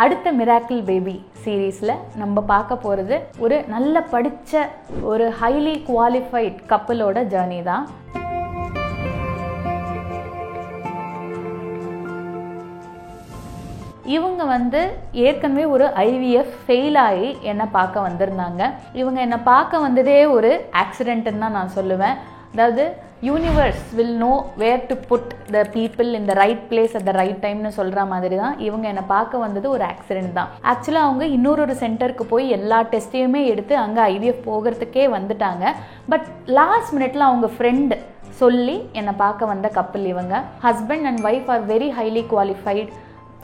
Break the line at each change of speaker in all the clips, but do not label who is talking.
அடுத்த miracle baby சீரீஸில் நம்ம பார்க்க போகிறது ஒரு நல்ல படித்த ஒரு ஹைலி குவாலிஃபைட் கப்பலோட ஜர்னி தான். இவங்க ஏற்கனவே ஒரு IVF ஃபெயில் ஆகி என்னை பார்க்க வந்திருந்தாங்க. இவங்க என்னை பார்க்க வந்ததே ஒரு ஆக்சிடென்ட்னு தான் நான் சொல்லுவேன். அதாவது universe will know where to put the people in the right place at the right டைம்னு சொல்கிற மாதிரி தான் இவங்க என்னை பார்க்க வந்தது ஒரு ஆக்சிடென்ட் தான். ஆக்சுவலாக அவங்க இன்னொரு சென்டருக்கு போய் எல்லா டெஸ்ட்டையுமே எடுத்து அங்கே IVF போகிறதுக்கே வந்துட்டாங்க. பட் லாஸ்ட் மினிட்ல அவங்க ஃப்ரெண்டு சொல்லி என்னை பார்க்க வந்த கப்பல் இவங்க. Husband and wife are very highly qualified,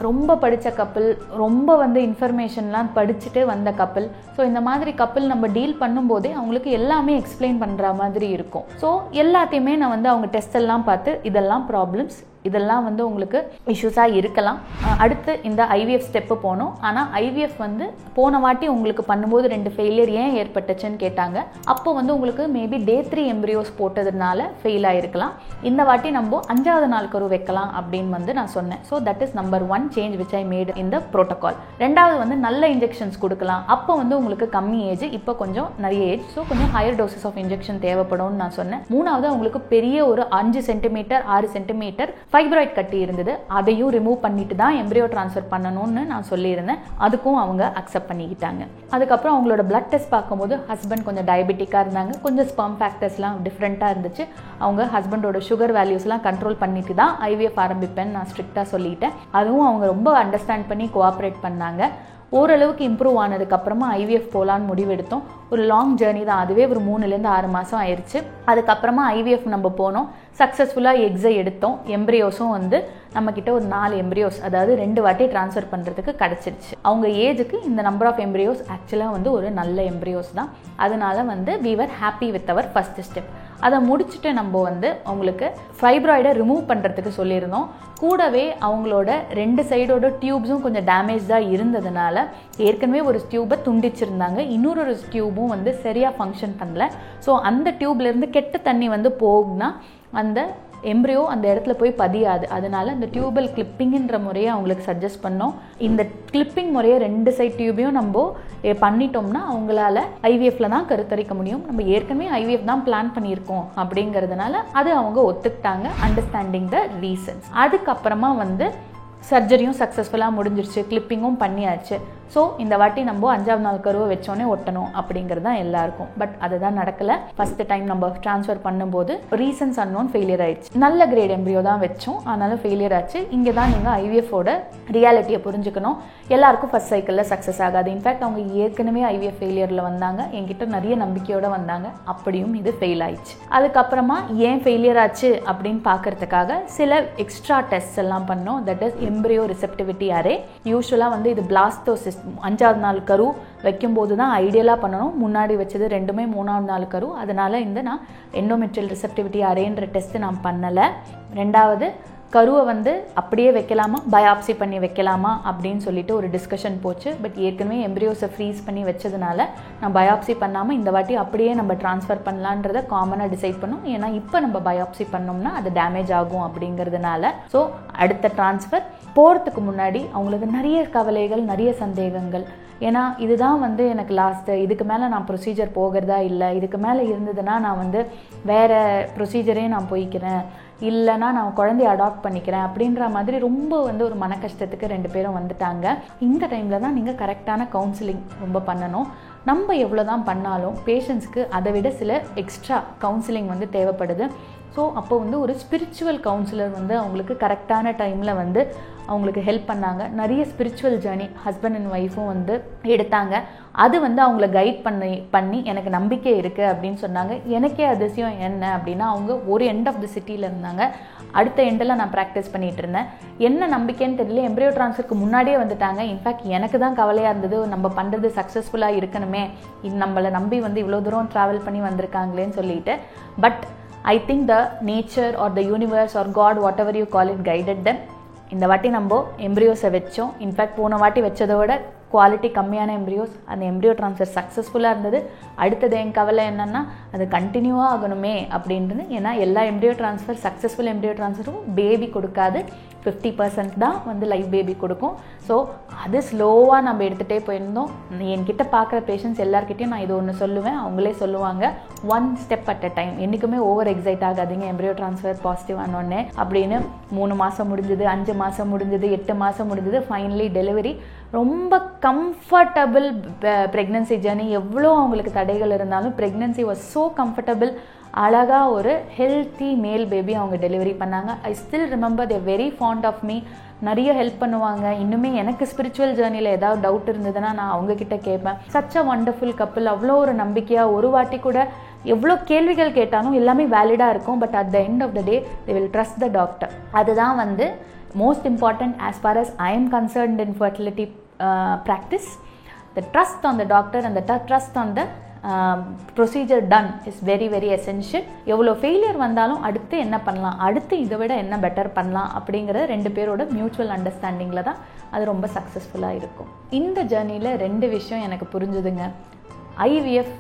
ரொம்ப படித்த கப்பல், ரொம்ப இன்ஃபர்மேஷன்லாம் படிச்சுட்டு வந்த கப்பல். ஸோ இந்த மாதிரி கப்பல் நம்ம டீல் பண்ணும்போதே அவங்களுக்கு எல்லாமே எக்ஸ்பிளைன் பண்ணுற மாதிரி இருக்கும். ஸோ எல்லாத்தையுமே நான் அவங்க டெஸ்ட் எல்லாம் பார்த்து இதெல்லாம் ப்ராப்ளம்ஸ், இதெல்லாம் உங்களுக்கு இஷ்யூஸாக இருக்கலாம். அடுத்து இந்த IVF ஸ்டெப்பு போனோம். ஆனால் IVF போன வாட்டி உங்களுக்கு பண்ணும்போது 2 ஃபெயிலியர் ஏன் ஏற்பட்டுச்சுன்னு கேட்டாங்க. அப்போ உங்களுக்கு மேபி Day 3 எம்ப்ரியோஸ் போட்டதுனால ஃபெயில் ஆகிருக்கலாம். இந்த வாட்டி நம்ம 5வது நாள் கரு வைக்கலாம் அப்படின்னு நான் சொன்னேன். So that is number 1 change which I made in the protocol. ரெண்டாவது நல்ல இன்ஜெக்ஷன்ஸ் கொடுக்கலாம். அப்போ உங்களுக்கு கம்மி ஏஜ், இப்போ கொஞ்சம் நிறைய ஏஜ், ஸோ கொஞ்சம் ஹையர் டோசஸ் ஆஃப் இன்ஜெக்ஷன் தேவைப்படும்னு நான் சொன்னேன். மூணாவது அவங்களுக்கு பெரிய ஒரு 5 சென்டிமீட்டர் 6 சென்டிமீட்டர் ஃபைப்ராய்ட் கட்டி இருந்தது, அதையும் ரிமூவ் பண்ணிட்டு தான் எம்ப்ரியோ ட்ரான்ஸ்ஃபர் பண்ணணும்னு நான் சொல்லியிருந்தேன். அதுக்கும் அவங்க அக்செப்ட் பண்ணிக்கிட்டாங்க. அதுக்கப்புறம் அவங்களோட பிளட் டெஸ்ட் பார்க்கும்போது ஹஸ்பண்ட் கொஞ்சம் டயபெட்டிக்காக இருந்தாங்க, கொஞ்சம் ஸ்பெர்ம் ஃபேக்டர்ஸ்லாம் டிஃப்ரெண்ட்டாக இருந்துச்சு. அவங்க ஹஸ்பண்டோட சுகர் வேல்யூஸ்லாம் கண்ட்ரோல் பண்ணிட்டு தான் IVF ஆரம்பிப்பேன்னு நான் ஸ்ட்ரிக்டாக சொல்லிட்டேன். அதுவும் அவங்க ரொம்ப அண்டர்ஸ்டாண்ட் பண்ணி கோஆப்ரேட் பண்ணாங்க. ஓரளவுக்கு இம்ப்ரூவ் ஆனதுக்கப்புறமா IVF போகலான்னு முடிவெடுத்தோம். ஒரு லாங் ஜேர்னி தான், அதுவே ஒரு 3லேருந்து 6 மாதம் ஆயிடுச்சு. அதுக்கப்புறமா IVF நம்ம போனோம், சக்ஸஸ்ஃபுல்லாக எக்ஸை எடுத்தோம். எம்ப்ரியோஸும் நம்மக்கிட்ட ஒரு 4 எம்ப்ரியோஸ், அதாவது 2 வாட்டி ட்ரான்ஸ்ஃபர் பண்ணுறதுக்கு கிடச்சிருச்சு. அவங்க ஏஜுக்கு இந்த நம்பர் ஆஃப் எம்ப்ரியோஸ் ஆக்சுவலாக ஒரு நல்ல எம்ப்ரியோஸ் தான். அதனால we were happy with our first step. அதை முடிச்சுட்டு நம்ம அவங்களுக்கு ஃபைப்ராய்டை ரிமூவ் பண்ணுறதுக்கு சொல்லியிருந்தோம். கூடவே அவங்களோட 2 சைடோட டியூப்ஸும் கொஞ்சம் டேமேஜாக இருந்ததுனால ஏற்கனவே ஒரு டியூபை துண்டிச்சிருந்தாங்க, இன்னொரு டியூபும் சரியாக ஃபங்க்ஷன் பண்ணல. ஸோ அந்த டியூப்லேருந்து கெட்ட தண்ணி போகுனா அந்த எம்ப்ரியோ அந்த இடத்துல போய் பதியாது. அதனால இந்த டியூபல் கிளிப்பிங்கிற முறையை அவங்களுக்கு சஜஸ்ட் பண்ணோம். இந்த கிளிப்பிங் முறையை 2 சைட் டியூபையும் நம்ம பண்ணிட்டோம்னா அவங்களால IVFல தான் கருத்தரிக்க முடியும். நம்ம ஏற்கனவே IVF தான் பிளான் பண்ணியிருக்கோம் அப்படிங்கிறதுனால அது அவங்க ஒத்துக்கிட்டாங்க, அண்டர்ஸ்டாண்டிங் த ரீசன்ஸ். அதுக்கப்புறமா சர்ஜரியும் சக்ஸஸ்ஃபுல்லாக முடிஞ்சிருச்சு, கிளிப்பிங்கும் பண்ணியாச்சு. ஸோ இந்த வாட்டி நம்ம 5வது நாள் கருவை வச்சோன்னே ஒட்டணும் அப்படிங்கிறது தான் எல்லாருக்கும். பட் அதுதான் நடக்கலை. ஃபஸ்ட்டு டைம் நம்ம ட்ரான்ஸ்ஃபர் பண்ணும்போது ரீசன்ஸ் அன்னோன் ஃபெயிலியர் ஆயிடுச்சு. நல்ல கிரேட் எம்ப்ரியோ தான் வச்சோம், அதனால ஃபெயிலியர் ஆச்சு. இங்கே தான் நீங்கள் IVFோட ரியாலிட்டியை புரிஞ்சுக்கணும். எல்லாருக்கும் ஃபஸ்ட் சைக்கிளில் சக்ஸஸ் ஆகாது. இன்ஃபேக்ட் அவங்க ஏற்கனவே IVF ஃபெயிலியரில் வந்தாங்க, என்கிட்ட நிறைய நம்பிக்கையோடு வந்தாங்க, அப்படியும் இது ஃபெயில் ஆயிடுச்சு. அதுக்கப்புறமா ஏன் ஃபெயிலியர் ஆச்சு அப்படின்னு பார்க்கறதுக்காக சில எக்ஸ்ட்ரா டெஸ்ட் எல்லாம் பண்ணோம். That is embryo receptivity array. யூஸ்வலாக இது பிளாஸ்டோசிஸ் 5வது நாள் கரு வைக்கும்போது தான் ஐடியலாக பண்ணணும். முன்னாடி வச்சது 2மே 3வது நாள் கரு. அதனால நான் எண்டோமெட்ரியல் ரிசெப்டிவிட்டி அரேன்ற டெஸ்ட் நான் பண்ணலை. ரெண்டாவது கருவை அப்படியே வைக்கலாமா, பயாப்சி பண்ணி வைக்கலாமா அப்படின்னு சொல்லிட்டு ஒரு டிஸ்கஷன் போச்சு. பட் ஏற்கனவே எம்ப்ரியோஸை ஃப்ரீஸ் பண்ணி வச்சதுனால நான் பயாப்சி பண்ணாமல் இந்த வாட்டி அப்படியே நம்ம ட்ரான்ஸ்ஃபர் பண்ணலான்றதை காமனாக டிசைட் பண்ணோம். ஏன்னா இப்போ நம்ம பயாப்சி பண்ணோம்னா அது டேமேஜ் ஆகும் அப்படிங்கிறதுனால. ஸோ அடுத்த ட்ரான்ஸ்ஃபர் போகிறதுக்கு முன்னாடி அவங்களுக்கு நிறைய கவலைகள், நிறைய சந்தேகங்கள். ஏன்னா இதுதான் எனக்கு லாஸ்ட்டு, இதுக்கு மேலே நான் ப்ரொசீஜர் போகிறதா இல்லை, இதுக்கு மேலே இருந்ததுன்னா நான் வேறு ப்ரொசீஜரே நான் போய்க்கிறேன், இல்லைனா நான் குழந்தைய அடாப்ட் பண்ணிக்கிறேன் அப்படின்ற மாதிரி ரொம்ப ஒரு மன கஷ்டத்துக்கு 2 பேரும் வந்துட்டாங்க. இந்த டைமில் தான் நீங்கள் கரெக்டான கவுன்சிலிங் ரொம்ப பண்ணணும். நம்ம எவ்வளோ தான் பண்ணாலும் பேஷண்ட்ஸ்க்கு அதை விட சில எக்ஸ்ட்ரா கவுன்சிலிங் தேவைப்படுது. ஸோ அப்போ ஒரு ஸ்பிரிச்சுவல் கவுன்சிலர் அவங்களுக்கு கரெக்டான டைமில் அவங்களுக்கு ஹெல்ப் பண்ணாங்க. நிறைய ஸ்பிரிச்சுவல் ஜேர்னி ஹஸ்பண்ட் அண்ட் ஒய்ஃபும் எடுத்தாங்க. அது அவங்கள கைட் பண்ணி எனக்கு நம்பிக்கை இருக்குது அப்படின்னு சொன்னாங்க. எனக்கே அதிசயம் என்ன அப்படின்னா, அவங்க ஒரு எண்ட் ஆஃப் த சிட்டியில் இருந்தாங்க, அடுத்த எண்டில் நான் ப்ராக்டிஸ் பண்ணிகிட்டு இருந்தேன். என்ன நம்பிக்கைன்னு தெரியல, எம்ப்ரியோ ட்ரான்ஸ்ஃபருக்கு முன்னாடியே வந்துட்டாங்க. இன்ஃபேக்ட் எனக்கு தான் கவலையாக இருந்தது, நம்ம பண்ணுறது சக்ஸஸ்ஃபுல்லாக இருக்கணுமே, நம்மளை நம்பி இவ்வளோ தூரம் ட்ராவல் பண்ணி வந்திருக்காங்களேன்னு சொல்லிட்டு. But I think the nature or the universe or God, whatever you call it, guided them. இந்த வாட்டி நம்ம எம்ப்ரியோஸை வச்சோம். இன்ஃபேக்ட் போன வாட்டி வச்சதை விட குவாலிட்டி கம்மியான எம்ப்ரியோஸ், அந்த எம்ப்ரியோ ட்ரான்ஸ்ஃபர் சக்ஸஸ்ஃபுல்லாக இருந்தது. அடுத்தது என் கவலை என்னென்னா அது கண்டினியூவாக ஆகணுமே அப்படின்றது. ஏன்னா எல்லா எம்ப்ரியோ ட்ரான்ஸ்ஃபர் சக்ஸஸ்ஃபுல் எம்ப்ரியோ ட்ரான்ஸ்ஃபரும் பேபி கொடுக்காது, 50% தான் வந்து லைவ் பேபி கொடுக்கும். ஸோ அது ஸ்லோவாக நம்ம எடுத்துகிட்டே போயிருந்தோம். என்கிட்ட பார்க்குற பேஷண்ட்ஸ் எல்லாருக்கிட்டையும் நான் இது ஒன்று சொல்லுவேன், அவங்களே சொல்லுவாங்க, 1 step at a time. என்றைக்குமே ஓவர் எக்ஸைட் ஆகாதீங்க எம்ப்ரியோ ட்ரான்ஸ்ஃபர் பாசிட்டிவ் ஆனோடனே அப்படின்னு. 3 மாதம் முடிஞ்சது, 5 மாதம் முடிஞ்சது, 8 மாதம் முடிஞ்சது, ஃபைனலி டெலிவரி. ரொம்ப கம்ஃபர்டபுள் ப்ரெக்னன்சி ஜேர்னி. எவ்வளோ அவங்களுக்கு தடைகள் இருந்தாலும் ப்ரெக்னன்சி வாஸ் ஸோ கம்ஃபர்டபுள். அழகாக ஒரு ஹெல்த்தி மேல் பேபி அவங்க டெலிவரி பண்ணாங்க. I still remember they very fond of me. நிறைய ஹெல்ப் பண்ணுவாங்க. இன்னுமே எனக்கு ஸ்பிரிச்சுவல் ஜேர்னியில் ஏதாவது டவுட் இருந்ததுன்னா நான் அவங்கக்கிட்ட கேட்பேன். Such a wonderful couple. அவ்வளோ ஒரு நம்பிக்கையாக, ஒரு வாட்டி கூட எவ்வளோ கேள்விகள் கேட்டாலும் எல்லாமே வேலிடாக இருக்கும். But at the end of the day they will trust the doctor. அதுதான் வந்து most important as far as I am concerned in fertility practice. The trust on the doctor and the trust on the procedure done is very very essential. எவ்வளோ failure வந்தாலும் அடுத்து என்ன பண்ணலாம், அடுத்து இதை விட என்ன பெட்டர் பண்ணலாம் அப்படிங்கிற 2 பேரோட மியூச்சுவல் அண்டர்ஸ்டாண்டிங்கில் தான் அது ரொம்ப சக்ஸஸ்ஃபுல்லாக இருக்கும். இந்த ஜேர்னியில் 2 விஷயம் எனக்கு புரிஞ்சுதுங்க. ஐவிஎஃப்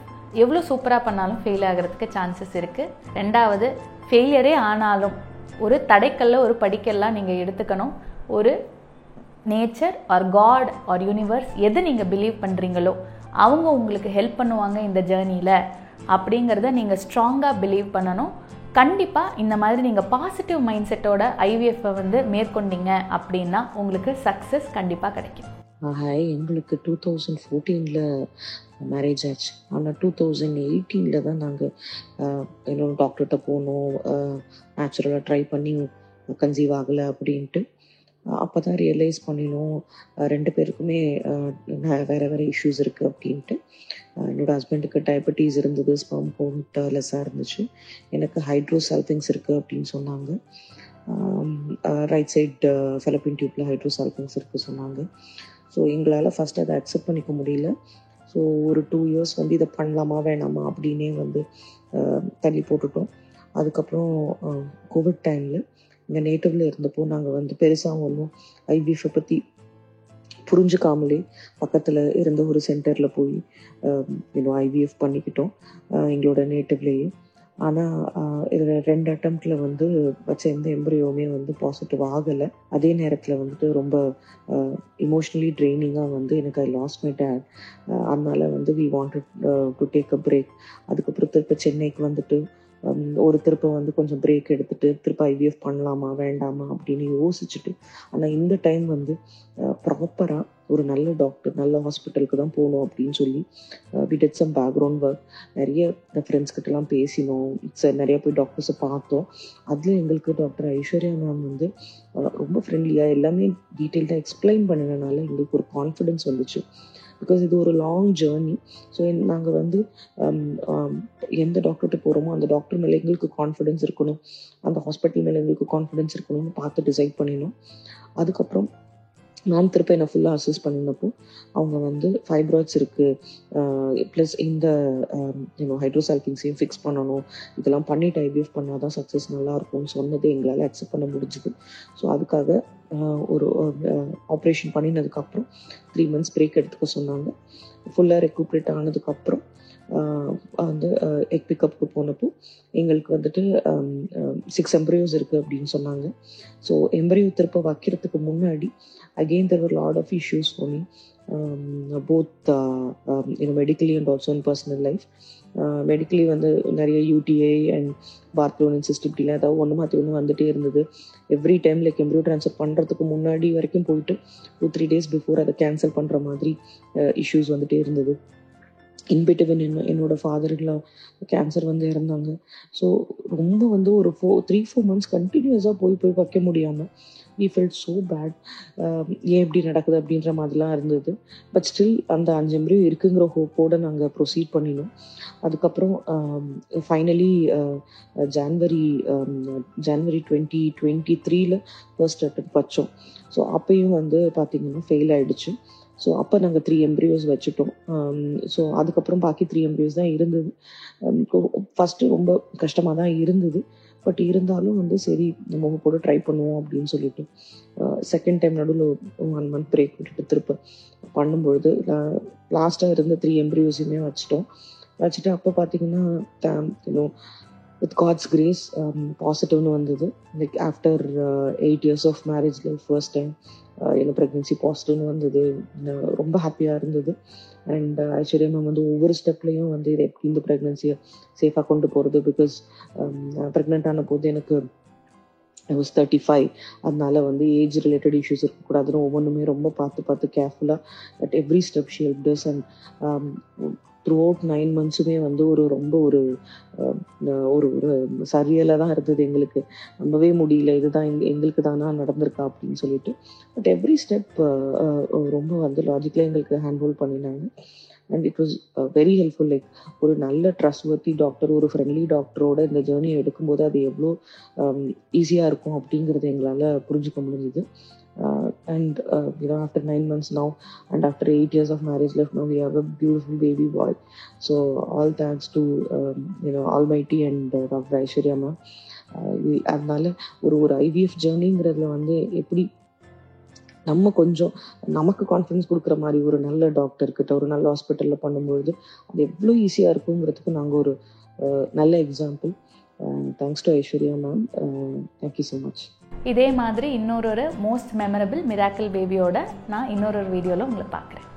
எவ்வளோ சூப்பராக பண்ணாலும் ஃபெயில் ஆகிறதுக்கு சான்சஸ் இருக்குது. 2வது, ஃபெயிலியரே ஆனாலும் ஒரு தடைக்கல்ல ஒரு படிக்கல்லாம் நீங்கள் எடுத்துக்கணும். ஒரு nature or God or universe எது நீங்கள் பிலீவ் பண்ணுறீங்களோ அவங்க உங்களுக்கு ஹெல்ப் பண்ணுவாங்க இந்த ஜேர்னியில் அப்படிங்கிறத நீங்கள் ஸ்ட்ராங்காக பிலீவ் பண்ணணும். கண்டிப்பாக இந்த மாதிரி நீங்கள் பாசிட்டிவ் மைண்ட் செட்டோட ஐவிஎஃப்பை வந்து மேற்கொண்டீங்க அப்படின்னா உங்களுக்கு சக்ஸஸ் கண்டிப்பாக கிடைக்கும்.
ஹாய், எங்களுக்கு 2014 மேரேஜ் ஆச்சு. ஆனால் 2018 தான் நாங்கள் என்னோட டாக்டர்கிட்ட போனோம், நேச்சுரலாக ட்ரை பண்ணி கன்சீவ் ஆகலை அப்படின்ட்டு. அப்போ தான் ரியலைஸ் பண்ணினோம் 2 பேருக்குமே வேறு வேறு இஷ்யூஸ் இருக்குது அப்படின்ட்டு. என்னோடய ஹஸ்பண்டுக்கு டயபெட்டிஸ் இருந்தது, ஸ்பெர்ம் கவுண்ட் லெஸ்ஸாக இருந்துச்சு. எனக்கு ஹைட்ரோசால்பிங்ஸ் இருக்குது அப்படின்னு சொன்னாங்க. ரைட் சைடு ஃபெலோப்பியன் டியூப்பில் ஹைட்ரோசால்பிங்ஸ் இருக்குது சொன்னாங்க. ஸோ எங்களால் ஃபஸ்ட் அதை அக்செப்ட் பண்ணிக்க முடியல. ஸோ ஒரு 2 years வந்து இதை பண்ணலாமா வேணாமா அப்படின்னே வந்து தள்ளி போட்டுட்டோம். அதுக்கப்புறம் கோவிட் டைமில் இங்கே நேட்டிவில் இருந்தப்போ நாங்கள் வந்து பெருசாக ஒன்றும் ஐவிஎஃப்பை பற்றி புரிஞ்சுக்காமலே பக்கத்தில் இருந்த ஒரு சென்டரில் போய் ஐவிஎஃப் பண்ணிக்கிட்டோம் எங்களோட நேட்டிவ்லேயே. ஆனால் இதில் 2 அட்டம்ப்டில் வந்து வச்ச எந்த எம்ப்ரியோவுமே வந்து பாசிட்டிவ் ஆகலை. அதே நேரத்தில் வந்துட்டு ரொம்ப இமோஷ்னலி ட்ரெயினிங்காக வந்து எனக்கு ஐ லாஸ்ட் மை டேட். அதனால வந்து we wanted to take a break. அதுக்கப்புறம் திருப்ப சென்னைக்கு வந்துட்டு ஒரு திருப்ப வந்து கொஞ்சம் பிரேக் எடுத்துட்டு திருப்ப ஐவிஎஃப் பண்ணலாமா வேண்டாமா அப்படின்னு யோசிச்சுட்டு, ஆனால் இந்த டைம் வந்து ப்ராப்பராக ஒரு நல்ல டாக்டர், நல்ல ஹாஸ்பிட்டலுக்கு தான் போகணும் அப்படின்னு சொல்லி we did some background work. நிறைய ஃப்ரெண்ட்ஸ் கிட்டலாம் பேசினோம், நிறைய போய் டாக்டர்ஸை பார்த்தோம். அதில் எங்களுக்கு டாக்டர் ஐஸ்வர்யா மேம் வந்து ரொம்ப ஃப்ரெண்ட்லியாக எல்லாமே டீட்டெயில்டாக எக்ஸ்பிளைன் பண்ணினனால எங்களுக்கு ஒரு கான்ஃபிடென்ஸ் வந்துச்சு. பிகாஸ் இது ஒரு லாங் ஜேர்னி. ஸோ நாங்கள் வந்து எந்த டாக்டர்கிட்ட போகிறோமோ அந்த டாக்டர் மேலே எங்களுக்கு கான்ஃபிடென்ஸ் இருக்கணும், அந்த ஹாஸ்பிட்டல் மேலே எங்களுக்கு கான்ஃபிடென்ஸ் இருக்கணும்னு பார்த்து டிசைட் பண்ணினோம். அதுக்கப்புறம் நான் திருப்ப என்னை ஃபுல்லாக அசஸ் பண்ணினப்போ அவங்க வந்து ஃபைப்ராய்ட்ஸ் இருக்குது, ப்ளஸ் இந்த ஹைட்ரோசால்பிங்ஸையும் ஃபிக்ஸ் பண்ணணும், இதெல்லாம் பண்ணிவிட்டு ஐவிஎஃப் பண்ணால் தான் சக்ஸஸ் நல்லாயிருக்கும்னு சொன்னது எங்களால் அக்செப்ட் பண்ண முடிஞ்சுது. ஸோ அதுக்காக ஒரு ஆப்ரேஷன் பண்ணினதுக்கப்புறம் 3 months பிரேக் எடுத்துக்க சொன்னாங்க. ஃபுல்லாக ரெக்கூப்ரேட் ஆனதுக்கப்புறம் வந்து எக் பிக்கப்புக்கு போனப்போ எங்களுக்கு வந்துட்டு 6 எம்ப்ரியோஸ் இருக்குது அப்படின்னு சொன்னாங்க. ஸோ எம்ப்ரியோ திருப்ப வைக்கிறதுக்கு முன்னாடி again there were a lot of issues for me, both medically and also in personal life. Medically வந்து நிறைய யூடிஐ அண்ட் பார்க்லோனின் சிஸ்டம் இப்படிலாம் ஏதாவது ஒன்று மாற்றி ஒன்று வந்துகிட்டே இருந்தது. Every time like embryo transfer பண்ணுறதுக்கு முன்னாடி வரைக்கும் போயிட்டு 2-3 days பிஃபோர் அதை கேன்சல் பண்ணுற மாதிரி இஷ்யூஸ் வந்துகிட்டே இருந்தது. இன்பிட்வீன் என்னோட ஃபாதர்லாம் கேன்சர் வந்து இறந்தாங்க. ஸோ ரொம்ப வந்து ஒரு 3-4 months கண்டினியூஸாக போய் வைக்க முடியாமல் we felt so bad. ஏன் இப்படி நடக்குது அப்படின்ற மாதிரிலாம் இருந்தது. பட் ஸ்டில் அந்த 5 எம்ப்ரியோ இருக்குங்கிற ஹோப்போடு நாங்கள் ப்ரொசீட் பண்ணினோம். அதுக்கப்புறம் ஃபைனலி ஜான்வரி 2023 ஃபர்ஸ்ட் அட்டெம்ப்ட் வச்சோம். ஸோ அப்பயும் வந்து பார்த்திங்கன்னா ஃபெயில் ஆகிடுச்சு. ஸோ அப்போ நாங்கள் 3 எம்ப்ரியோஸ் வச்சுட்டோம். ஸோ அதுக்கப்புறம் பாக்கி 3 எம்ப்ரியோஸ் தான் இருந்தது. ஃபஸ்ட்டு ரொம்ப கஷ்டமாக தான் இருந்தது. பட் இருந்தாலும் வந்து சரி நம்ம கூட ட்ரை பண்ணுவோம் அப்படின்னு சொல்லிட்டு செகண்ட் டைம் நடுவில் 1 month பிரேக் விட்டுட்டு திருப்ப பண்ணும்பொழுது லாஸ்ட்டாக இருந்த 3 எம்ப்ரியோஸுமே வச்சுட்டு அப்போ பார்த்தீங்கன்னா வித் காட்ஸ் கிரேஸ் பாசிட்டிவ்னு வந்தது. Like after 8 years of marriage life first time எனக்கு ப்ரெக்னென்சி பாசிட்டிவ்னு வந்தது. ரொம்ப ஹாப்பியாக இருந்தது. அண்ட் ஐஸ்வர்யா மேம் வந்து ஒவ்வொரு ஸ்டெப்லேயும் வந்து இதை எப்படி இந்த ப்ரெக்னென்சியை சேஃபாக கொண்டு போகிறது, பிகாஸ் ப்ரெக்னென்ட் ஆன போது எனக்கு ஐ வாஸ் 35. அதனால வந்து ஏஜ் ரிலேட்டட் இஷ்யூஸ் இருக்கக்கூடாதுன்னு ஒவ்வொன்றுமே ரொம்ப பார்த்து கேர்ஃபுல்லாக at every step she helped us. And throughout 9 months-உமே வந்து ரொம்ப ஒரு சரியலாக தான் இருந்தது. எங்களுக்கு நம்பவே முடியல, இதுதான் எங்களுக்கு தானா நடந்திருக்கா அப்படின்னு சொல்லிட்டு. பட் எவ்ரி ஸ்டெப் ரொம்ப வந்து லாஜிக்கலாக எங்களுக்கு ஹேண்ட்ஹோல்ட் பண்ணினாங்க. And it was very helpful. Like ஒரு நல்ல ட்ரஸ்ட்வர்த்தி டாக்டர், ஒரு ஃப்ரெண்ட்லி டாக்டரோட இந்த ஜேர்னியை எடுக்கும்போது அது எவ்வளோ ஈஸியாக இருக்கும் அப்படிங்கிறது எங்களால் புரிஞ்சுக்க முடிஞ்சுது. And after 9 months now and after 8 years of marriage life, now we have a beautiful baby boy. So all thanks to Almighty and Dr. Aishwarya ma'am. அதனால ஒரு IVF ஜேர்னிங்கிறதுல வந்து எப்படி நம்ம கொஞ்சம் நமக்கு கான்ஃபிடன்ஸ் கொடுக்குற மாதிரி ஒரு நல்ல டாக்டர்கிட்ட ஒரு நல்ல ஹாஸ்பிட்டலில் பண்ணும்பொழுது அது எவ்வளோ ஈஸியாக இருக்குங்கிறதுக்கு நாங்கள் ஒரு நல்ல example. Thanks to Aishwarya ma'am. Thank you so much.
இதே மாதிரி இன்னொரு மோஸ்ட் மெமரபிள் மிராக்கிள் பேபியோட நான் இன்னொரு வீடியோவில் உங்களை பார்க்குறேன்.